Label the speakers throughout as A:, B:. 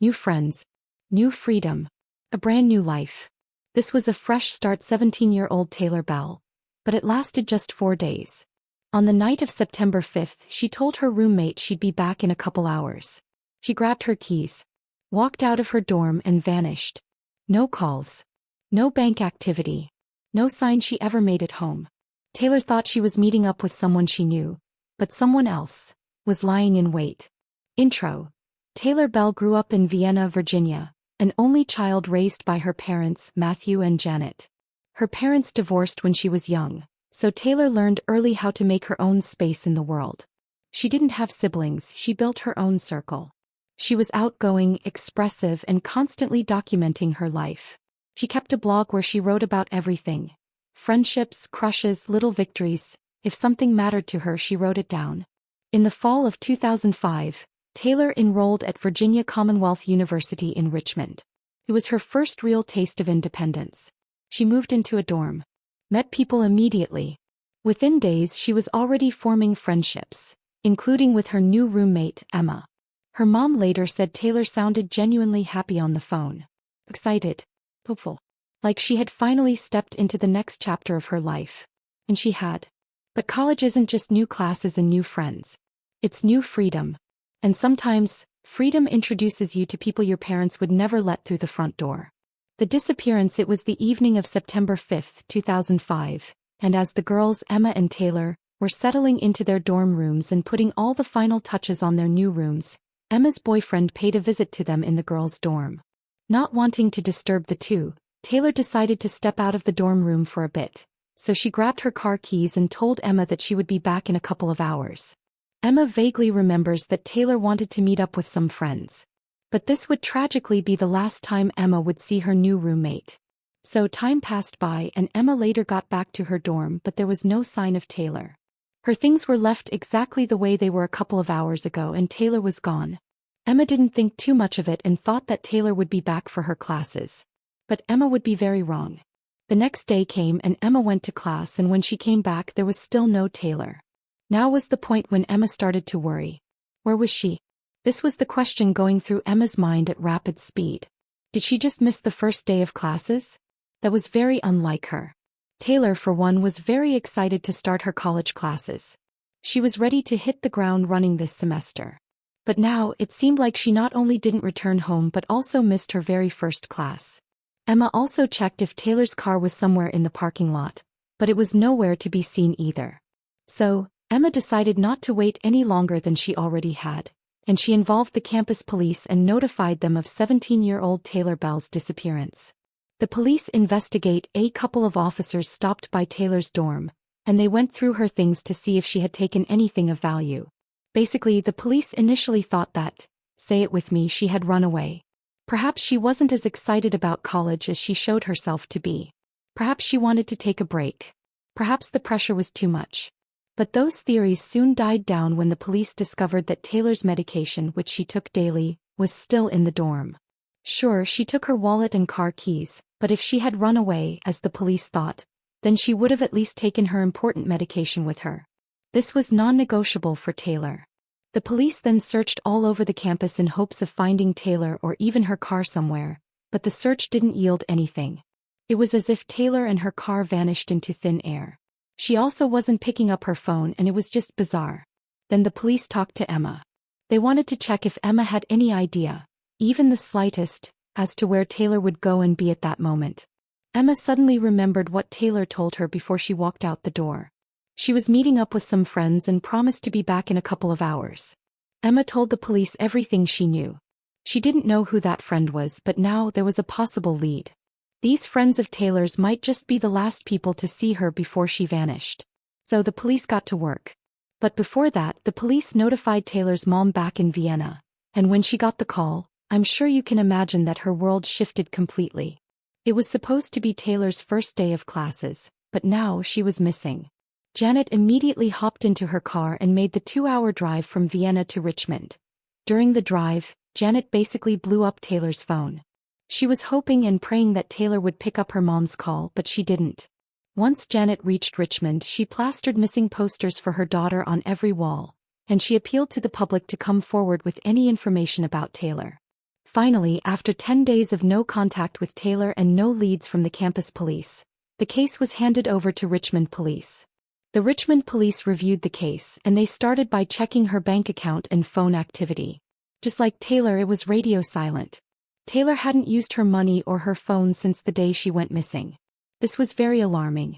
A: new friends, new freedom, a brand new life. This was a fresh start 17-year-old Taylor Bell, but it lasted just 4 days. On the night of September 5th, she told her roommate she'd be back in a couple hours. She grabbed her keys, walked out of her dorm and vanished. No calls, no bank activity, no sign she ever made it home. Taylor thought she was meeting up with someone she knew, but someone else was lying in wait. Intro. Taylor Bell grew up in Vienna, Virginia, an only child raised by her parents, Matthew and Janet. Her parents divorced when she was young, so Taylor learned early how to make her own space in the world. She didn't have siblings, she built her own circle. She was outgoing, expressive, and constantly documenting her life. She kept a blog where she wrote about everything: friendships, crushes, little victories. If something mattered to her, she wrote it down. In the fall of 2005, Taylor enrolled at Virginia Commonwealth University in Richmond. It was her first real taste of independence. She moved into a dorm, met people immediately. Within days, she was already forming friendships, including with her new roommate, Emma. Her mom later said Taylor sounded genuinely happy on the phone. Excited, hopeful, like she had finally stepped into the next chapter of her life. And she had. But college isn't just new classes and new friends. It's new freedom. And sometimes, freedom introduces you to people your parents would never let through the front door. The disappearance. It was the evening of September 5, 2005, and as the girls, Emma and Taylor, were settling into their dorm rooms and putting all the final touches on their new rooms, Emma's boyfriend paid a visit to them in the girls' dorm. Not wanting to disturb the two, Taylor decided to step out of the dorm room for a bit, so she grabbed her car keys and told Emma that she would be back in a couple of hours. Emma vaguely remembers that Taylor wanted to meet up with some friends. But this would tragically be the last time Emma would see her new roommate. So time passed by and Emma later got back to her dorm, but there was no sign of Taylor. Her things were left exactly the way they were a couple of hours ago and Taylor was gone. Emma didn't think too much of it and thought that Taylor would be back for her classes. But Emma would be very wrong. The next day came and Emma went to class, and when she came back there was still no Taylor. Now was the point when Emma started to worry. Where was she? This was the question going through Emma's mind at rapid speed. Did she just miss the first day of classes? That was very unlike her. Taylor, for one, was very excited to start her college classes. She was ready to hit the ground running this semester. But now, it seemed like she not only didn't return home but also missed her very first class. Emma also checked if Taylor's car was somewhere in the parking lot, but it was nowhere to be seen either. So, Emma decided not to wait any longer than she already had, and she involved the campus police and notified them of 17-year-old Taylor Bell's disappearance. The police investigate. A couple of officers stopped by Taylor's dorm, and they went through her things to see if she had taken anything of value. Basically, the police initially thought that, say it with me, she had run away. Perhaps she wasn't as excited about college as she showed herself to be. Perhaps she wanted to take a break. Perhaps the pressure was too much. But those theories soon died down when the police discovered that Taylor's medication, which she took daily, was still in the dorm. Sure, she took her wallet and car keys, but if she had run away, as the police thought, then she would have at least taken her important medication with her. This was non-negotiable for Taylor. The police then searched all over the campus in hopes of finding Taylor or even her car somewhere, but the search didn't yield anything. It was as if Taylor and her car vanished into thin air. She also wasn't picking up her phone, and it was just bizarre. Then the police talked to Emma. They wanted to check if Emma had any idea, even the slightest, as to where Taylor would go and be at that moment. Emma suddenly remembered what Taylor told her before she walked out the door. She was meeting up with some friends and promised to be back in a couple of hours. Emma told the police everything she knew. She didn't know who that friend was, but now there was a possible lead. These friends of Taylor's might just be the last people to see her before she vanished. So the police got to work. But before that, the police notified Taylor's mom back in Vienna, and when she got the call, I'm sure you can imagine that her world shifted completely. It was supposed to be Taylor's first day of classes, but now she was missing. Janet immediately hopped into her car and made the 2-hour drive from Vienna to Richmond. During the drive, Janet basically blew up Taylor's phone. She was hoping and praying that Taylor would pick up her mom's call, but she didn't. Once Janet reached Richmond, she plastered missing posters for her daughter on every wall, and she appealed to the public to come forward with any information about Taylor. Finally, after 10 days of no contact with Taylor and no leads from the campus police, the case was handed over to Richmond police. The Richmond police reviewed the case and they started by checking her bank account and phone activity. Just like Taylor, it was radio silent. Taylor hadn't used her money or her phone since the day she went missing. This was very alarming.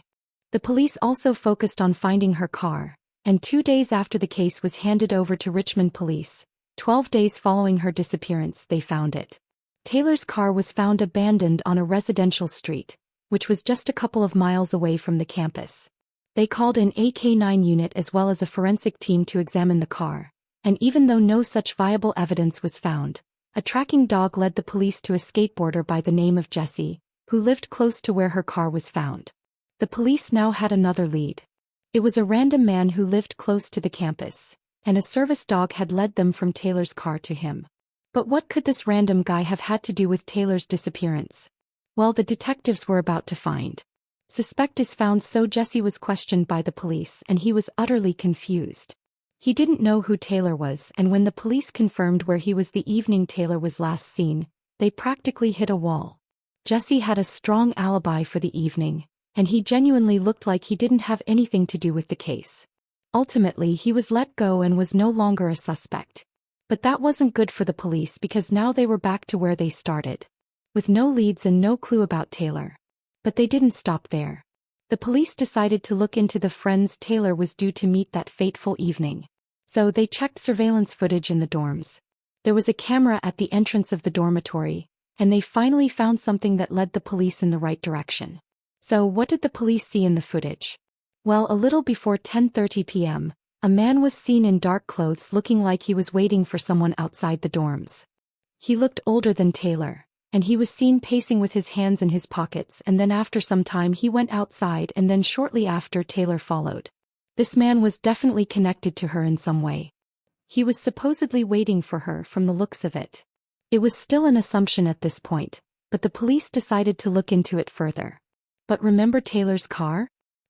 A: The police also focused on finding her car, and 2 days after the case was handed over to Richmond police, 12 days following her disappearance, they found it. Taylor's car was found abandoned on a residential street, which was just a couple of miles away from the campus. They called in a K-9 unit as well as a forensic team to examine the car, and even though no such viable evidence was found, a tracking dog led the police to a skateboarder by the name of Jesse, who lived close to where her car was found. The police now had another lead. It was a random man who lived close to the campus, and a service dog had led them from Taylor's car to him. But what could this random guy have had to do with Taylor's disappearance? Well, the detectives were about to find. Suspect is found, so Jesse was questioned by the police and he was utterly confused. He didn't know who Taylor was, and when the police confirmed where he was the evening Taylor was last seen, they practically hit a wall. Jesse had a strong alibi for the evening, and he genuinely looked like he didn't have anything to do with the case. Ultimately, he was let go and was no longer a suspect. But that wasn't good for the police because now they were back to where they started, with no leads and no clue about Taylor. But they didn't stop there. The police decided to look into the friends Taylor was due to meet that fateful evening. So they checked surveillance footage in the dorms. There was a camera at the entrance of the dormitory, and they finally found something that led the police in the right direction. So what did the police see in the footage? Well, a little before 10:30 p.m., a man was seen in dark clothes looking like he was waiting for someone outside the dorms. He looked older than Taylor, and he was seen pacing with his hands in his pockets, and then after some time he went outside, and then shortly after Taylor followed. This man was definitely connected to her in some way. He was supposedly waiting for her from the looks of it. It was still an assumption at this point, but the police decided to look into it further. But remember Taylor's car?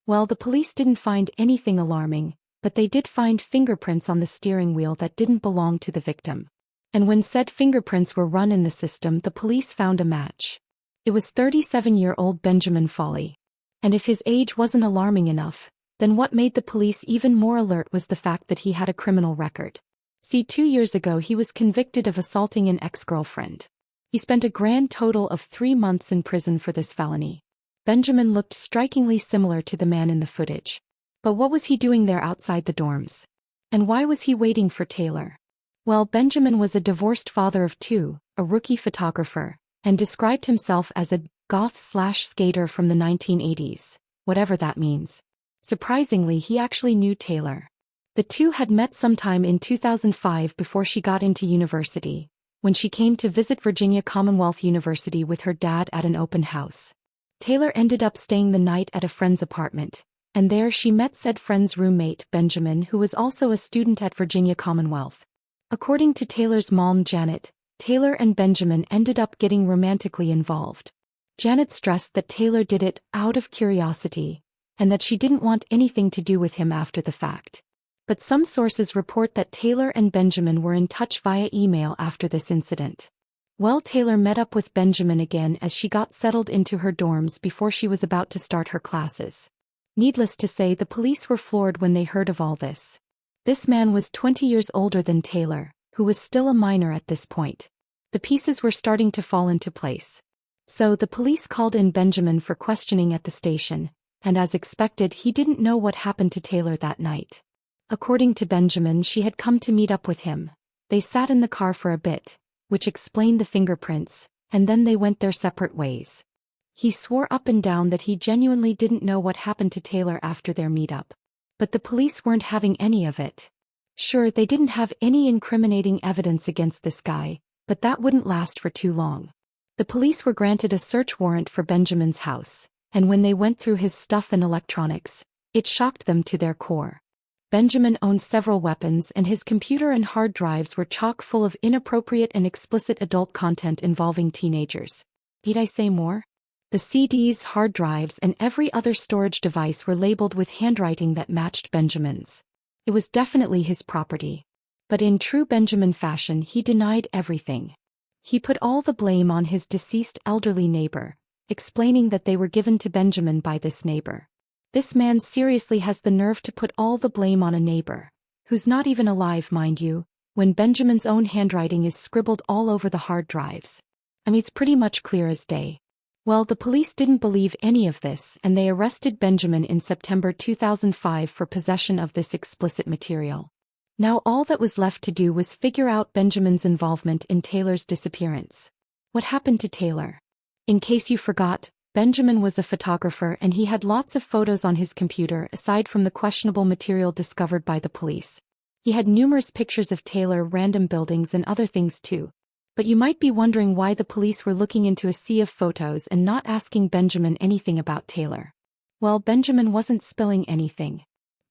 A: Well, the police didn't find anything alarming, but they did find fingerprints on the steering wheel that didn't belong to the victim. And when said fingerprints were run in the system, the police found a match. It was 37-year-old Benjamin Foley. And if his age wasn't alarming enough, then what made the police even more alert was the fact that he had a criminal record. See, 2 years ago he was convicted of assaulting an ex-girlfriend. He spent a grand total of 3 months in prison for this felony. Benjamin looked strikingly similar to the man in the footage. But what was he doing there outside the dorms? And why was he waiting for Taylor? Well, Benjamin was a divorced father of 2, a rookie photographer, and described himself as a goth/skater from the 1980s, whatever that means. Surprisingly, he actually knew Taylor. The two had met sometime in 2005 before she got into university, when she came to visit Virginia Commonwealth University with her dad at an open house. Taylor ended up staying the night at a friend's apartment, and there she met said friend's roommate, Benjamin, who was also a student at Virginia Commonwealth. According to Taylor's mom, Janet, Taylor and Benjamin ended up getting romantically involved. Janet stressed that Taylor did it out of curiosity, and that she didn't want anything to do with him after the fact. But some sources report that Taylor and Benjamin were in touch via email after this incident. Well, Taylor met up with Benjamin again as she got settled into her dorms before she was about to start her classes. Needless to say, the police were floored when they heard of all this. This man was 20 years older than Taylor, who was still a minor at this point. The pieces were starting to fall into place. So the police called in Benjamin for questioning at the station, and as expected, he didn't know what happened to Taylor that night. According to Benjamin, she had come to meet up with him. They sat in the car for a bit, which explained the fingerprints, and then they went their separate ways. He swore up and down that he genuinely didn't know what happened to Taylor after their meetup. But the police weren't having any of it. Sure, they didn't have any incriminating evidence against this guy, but that wouldn't last for too long. The police were granted a search warrant for Benjamin's house, and when they went through his stuff and electronics, it shocked them to their core. Benjamin owned several weapons, and his computer and hard drives were chock full of inappropriate and explicit adult content involving teenagers. Need I say more? The CDs, hard drives, and every other storage device were labeled with handwriting that matched Benjamin's. It was definitely his property. But in true Benjamin fashion, he denied everything. He put all the blame on his deceased elderly neighbor, explaining that they were given to Benjamin by this neighbor. This man seriously has the nerve to put all the blame on a neighbor, who's not even alive, mind you, when Benjamin's own handwriting is scribbled all over the hard drives. I mean, it's pretty much clear as day. Well, the police didn't believe any of this, and they arrested Benjamin in September 2005 for possession of this explicit material. Now all that was left to do was figure out Benjamin's involvement in Taylor's disappearance. What happened to Taylor? In case you forgot, Benjamin was a photographer and he had lots of photos on his computer aside from the questionable material discovered by the police. He had numerous pictures of Taylor, random buildings and other things too. But you might be wondering why the police were looking into a sea of photos and not asking Benjamin anything about Taylor. Well, Benjamin wasn't spilling anything.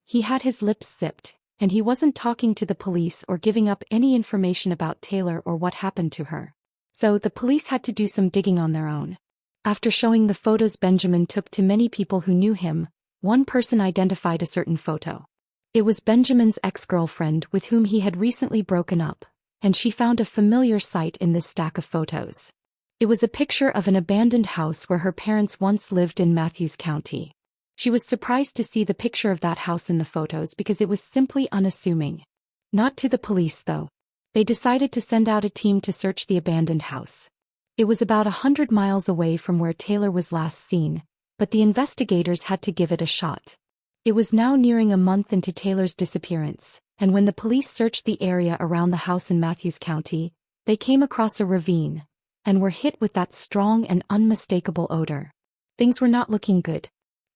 A: He had his lips zipped, and he wasn't talking to the police or giving up any information about Taylor or what happened to her. So the police had to do some digging on their own. After showing the photos Benjamin took to many people who knew him, one person identified a certain photo. It was Benjamin's ex-girlfriend with whom he had recently broken up, and she found a familiar sight in this stack of photos. It was a picture of an abandoned house where her parents once lived in Matthews County. She was surprised to see the picture of that house in the photos because it was simply unassuming. Not to the police though. They decided to send out a team to search the abandoned house. It was about 100 miles away from where Taylor was last seen, but the investigators had to give it a shot. It was now nearing a month into Taylor's disappearance, and when the police searched the area around the house in Matthews County, they came across a ravine, and were hit with that strong and unmistakable odor. Things were not looking good.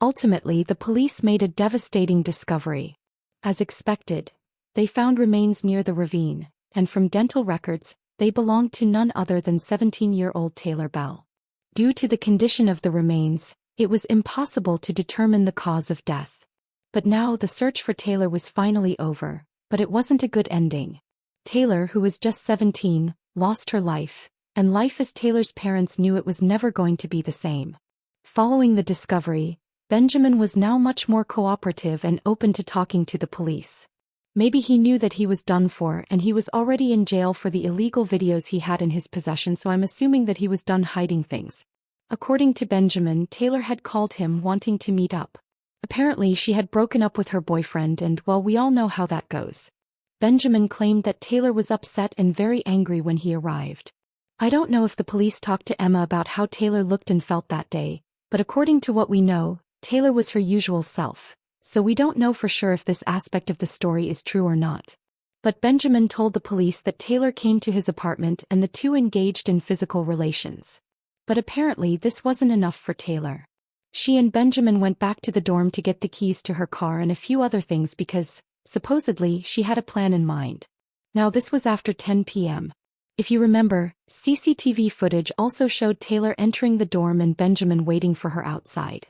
A: Ultimately, the police made a devastating discovery. As expected, they found remains near the ravine, and from dental records, they belonged to none other than 17-year-old Taylor Bell. Due to the condition of the remains, it was impossible to determine the cause of death. But now the search for Taylor was finally over, but it wasn't a good ending. Taylor, who was just 17, lost her life, and life as Taylor's parents knew it was never going to be the same. Following the discovery, Benjamin was now much more cooperative and open to talking to the police. Maybe he knew that he was done for and he was already in jail for the illegal videos he had in his possession, so I'm assuming that he was done hiding things. According to Benjamin, Taylor had called him wanting to meet up. Apparently she had broken up with her boyfriend and, well, we all know how that goes. Benjamin claimed that Taylor was upset and very angry when he arrived. I don't know if the police talked to Emma about how Taylor looked and felt that day, but according to what we know, Taylor was her usual self, so we don't know for sure if this aspect of the story is true or not. But Benjamin told the police that Taylor came to his apartment and the two engaged in physical relations. But apparently this wasn't enough for Taylor. She and Benjamin went back to the dorm to get the keys to her car and a few other things because, supposedly, she had a plan in mind. Now this was after 10 p.m. If you remember, CCTV footage also showed Taylor entering the dorm and Benjamin waiting for her outside.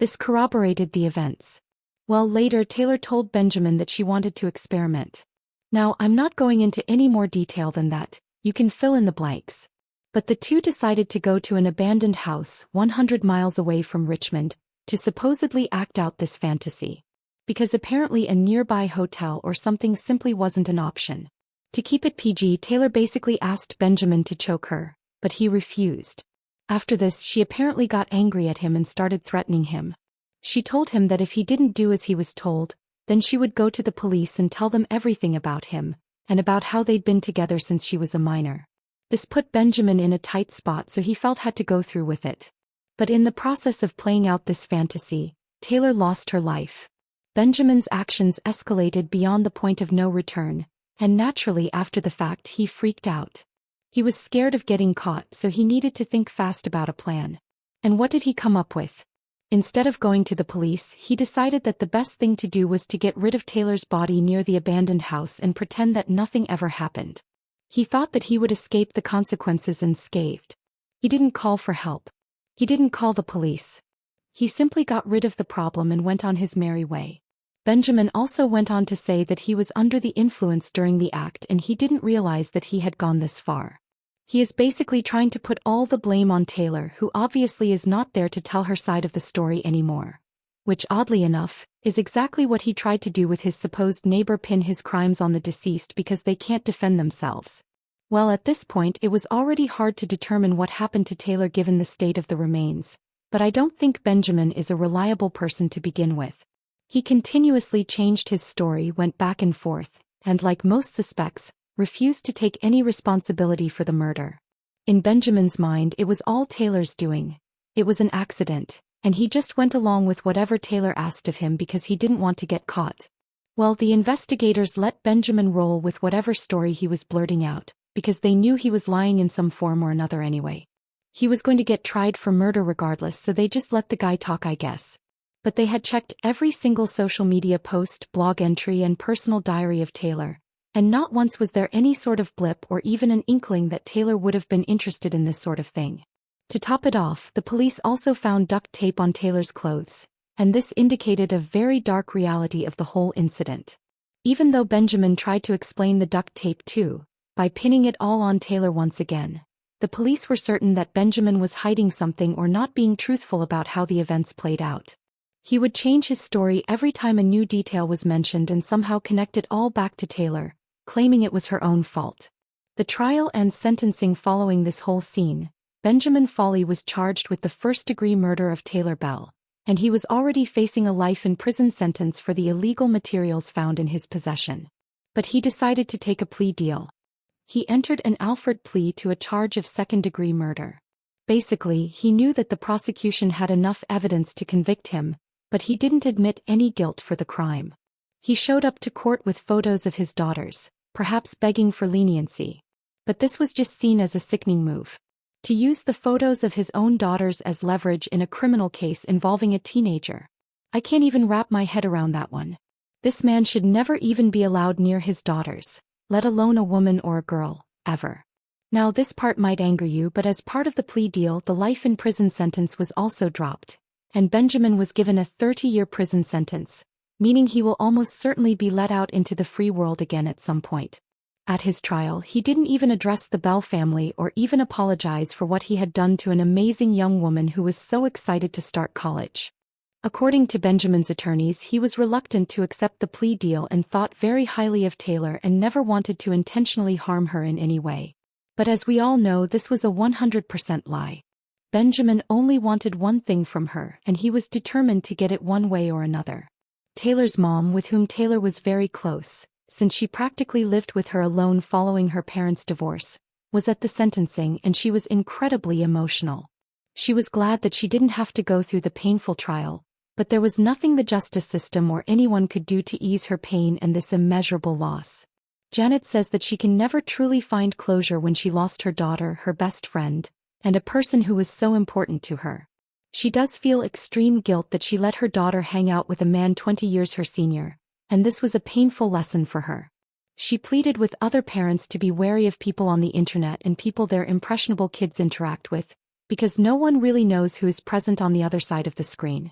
A: This corroborated the events. Well, later Taylor told Benjamin that she wanted to experiment. Now, I'm not going into any more detail than that, you can fill in the blanks. But the two decided to go to an abandoned house 100 miles away from Richmond to supposedly act out this fantasy. Because apparently a nearby hotel or something simply wasn't an option. To keep it PG, Taylor basically asked Benjamin to choke her, but he refused. After this, she apparently got angry at him and started threatening him. She told him that if he didn't do as he was told, then she would go to the police and tell them everything about him, and about how they'd been together since she was a minor. This put Benjamin in a tight spot, so he felt had to go through with it. But in the process of playing out this fantasy, Taylor lost her life. Benjamin's actions escalated beyond the point of no return, and naturally after the fact he freaked out. He was scared of getting caught, so he needed to think fast about a plan. And what did he come up with? Instead of going to the police, he decided that the best thing to do was to get rid of Taylor's body near the abandoned house and pretend that nothing ever happened. He thought that he would escape the consequences unscathed. He didn't call for help. He didn't call the police. He simply got rid of the problem and went on his merry way. Benjamin also went on to say that he was under the influence during the act and he didn't realize that he had gone this far. He is basically trying to put all the blame on Taylor, who obviously is not there to tell her side of the story anymore. Which, oddly enough, is exactly what he tried to do with his supposed neighbor, pin his crimes on the deceased because they can't defend themselves. Well, at this point it was already hard to determine what happened to Taylor given the state of the remains, but I don't think Benjamin is a reliable person to begin with. He continuously changed his story, went back and forth, and like most suspects, refused to take any responsibility for the murder. In Benjamin's mind, it was all Taylor's doing. It was an accident, and he just went along with whatever Taylor asked of him because he didn't want to get caught. Well, the investigators let Benjamin roll with whatever story he was blurting out, because they knew he was lying in some form or another anyway. He was going to get tried for murder regardless, so they just let the guy talk, I guess. But they had checked every single social media post, blog entry and personal diary of Taylor, and not once was there any sort of blip or even an inkling that Taylor would have been interested in this sort of thing. To top it off, the police also found duct tape on Taylor's clothes, and this indicated a very dark reality of the whole incident. Even though Benjamin tried to explain the duct tape too, by pinning it all on Taylor once again, the police were certain that Benjamin was hiding something or not being truthful about how the events played out. He would change his story every time a new detail was mentioned and somehow connect it all back to Taylor, claiming it was her own fault. The trial and sentencing following this whole scene, Benjamin Foley was charged with the first-degree murder of Taylor Bell, and he was already facing a life-in-prison sentence for the illegal materials found in his possession. But he decided to take a plea deal. He entered an Alford plea to a charge of second-degree murder. Basically, he knew that the prosecution had enough evidence to convict him, but he didn't admit any guilt for the crime. He showed up to court with photos of his daughters, perhaps begging for leniency. But this was just seen as a sickening move. To use the photos of his own daughters as leverage in a criminal case involving a teenager. I can't even wrap my head around that one. This man should never even be allowed near his daughters, let alone a woman or a girl, ever. Now this part might anger you, but as part of the plea deal, the life-in-prison sentence was also dropped, and Benjamin was given a 30-year prison sentence, meaning he will almost certainly be let out into the free world again at some point. At his trial, he didn't even address the Bell family or even apologize for what he had done to an amazing young woman who was so excited to start college. According to Benjamin's attorneys, he was reluctant to accept the plea deal and thought very highly of Taylor and never wanted to intentionally harm her in any way. But as we all know, this was a 100% lie. Benjamin only wanted one thing from her, and he was determined to get it one way or another. Taylor's mom, with whom Taylor was very close, since she practically lived with her alone following her parents' divorce, was at the sentencing and she was incredibly emotional. She was glad that she didn't have to go through the painful trial, but there was nothing the justice system or anyone could do to ease her pain and this immeasurable loss. Janet says that she can never truly find closure when she lost her daughter, her best friend, and a person who was so important to her. She does feel extreme guilt that she let her daughter hang out with a man 20 years her senior, and this was a painful lesson for her. She pleaded with other parents to be wary of people on the internet and people their impressionable kids interact with, because no one really knows who is present on the other side of the screen.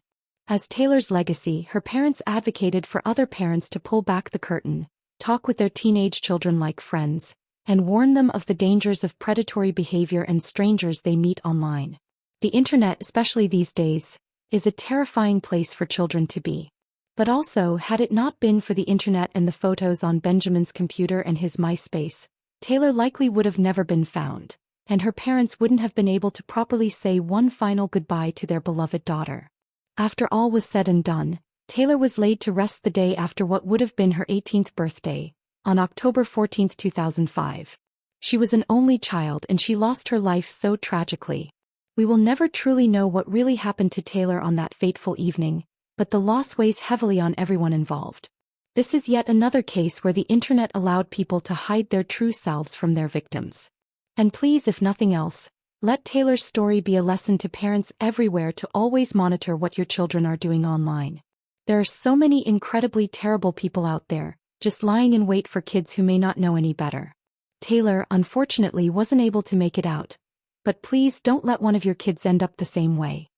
A: As Taylor's legacy, her parents advocated for other parents to pull back the curtain, talk with their teenage children like friends, and warn them of the dangers of predatory behavior and strangers they meet online. The internet, especially these days, is a terrifying place for children to be. But also, had it not been for the internet and the photos on Benjamin's computer and his MySpace, Taylor likely would have never been found, and her parents wouldn't have been able to properly say one final goodbye to their beloved daughter. After all was said and done, Taylor was laid to rest the day after what would have been her 18th birthday, on October 14, 2005. She was an only child and she lost her life so tragically. We will never truly know what really happened to Taylor on that fateful evening, but the loss weighs heavily on everyone involved. This is yet another case where the internet allowed people to hide their true selves from their victims. And please, if nothing else, let Taylor's story be a lesson to parents everywhere to always monitor what your children are doing online. There are so many incredibly terrible people out there, just lying in wait for kids who may not know any better. Taylor, unfortunately, wasn't able to make it out. But please don't let one of your kids end up the same way.